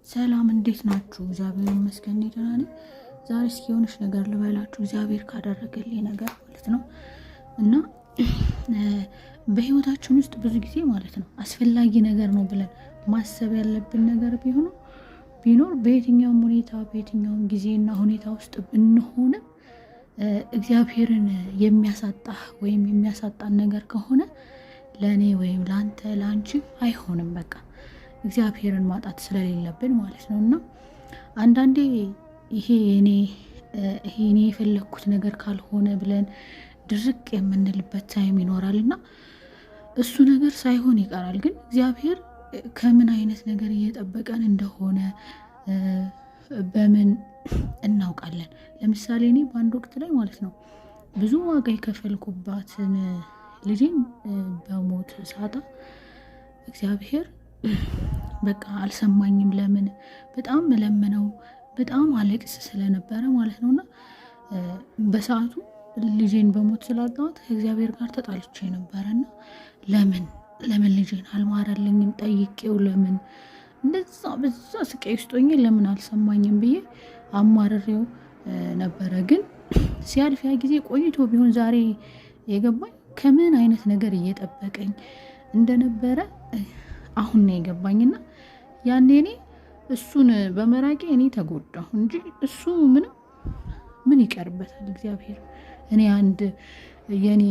ሰላም እንዴት ናችሁ? እግዚአብሔር ይመስገን ደህና ነኝ። ዛሬ እስኪ የሆነች ነገር ልበላችሁ፣ እግዚአብሔር ካደረገልኝ ነገር ማለት ነው። እና በህይወታችን ውስጥ ብዙ ጊዜ ማለት ነው አስፈላጊ ነገር ነው ብለን ማሰብ ያለብን ነገር ቢኖር በየትኛውም ሁኔታ በየትኛውም ጊዜና ሁኔታ ውስጥ ብንሆን እግዚአብሔርን የሚያሳጣ ወይም የሚያሳጣን ነገር ከሆነ ለኔ ወይም ላንተ ላንቺ አይሆንም። በቃ እግዚአብሔርን ማጣት ስለሌለብን ማለት ነው። እና አንዳንዴ ይሄ እኔ የፈለኩት ነገር ካልሆነ ብለን ድርቅ የምንልበት ታይም ይኖራል እና እሱ ነገር ሳይሆን ይቀራል። ግን እግዚአብሔር ከምን አይነት ነገር እየጠበቀን እንደሆነ በምን እናውቃለን? ለምሳሌ እኔ በአንድ ወቅት ላይ ማለት ነው ብዙ ዋጋ የከፈልኩባትን ልጄን በሞት ሳጣ እግዚአብሔር በቃ አልሰማኝም። ለምን በጣም ለምነው በጣም አለቅስ ስለነበረ ማለት ነውና በሰዓቱ ልጄን በሞት ስላጣሁት ከእግዚአብሔር ጋር ተጣልቼ ነበረና ለምን ልጄን አልማረልኝም ጠይቄው ለምን እንደዛ በዛ ስቃይ ውስጥ ሆኜ ለምን አልሰማኝም ብዬ አማርሬው ነበረ። ግን ሲያልፍ ያ ጊዜ ቆይቶ ቢሆን ዛሬ የገባኝ ከምን አይነት ነገር እየጠበቀኝ እንደነበረ አሁን ነው የገባኝና ያኔ እኔ እሱን በመራቄ እኔ ተጎዳሁ እንጂ እሱ ምን ይቀርበታል እግዚአብሔር። እኔ የኔ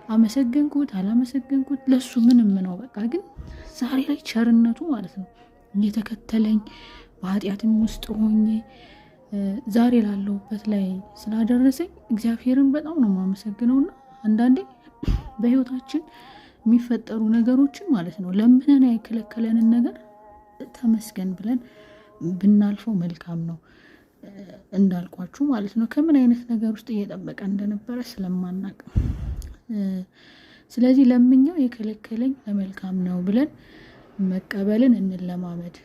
አመሰገንኩት አላመሰገንኩት ለሱ ምንም ነው በቃ። ግን ዛሬ ላይ ቸርነቱ ማለት ነው እየተከተለኝ በኃጢአትም ውስጥ ሆኜ ዛሬ ላለሁበት ላይ ስላደረሰኝ እግዚአብሔርን በጣም ነው የማመሰግነውና አንዳንዴ በህይወታችን የሚፈጠሩ ነገሮችን ማለት ነው ለምንን ያከለከለንን ነገር ተመስገን ብለን ብናልፈው መልካም ነው። እንዳልኳችሁ ማለት ነው ከምን አይነት ነገር ውስጥ እየጠበቀ እንደነበረ ስለማናቅ፣ ስለዚህ ለምኛው የከለከለኝ ለመልካም ነው ብለን መቀበልን እንለማመድ።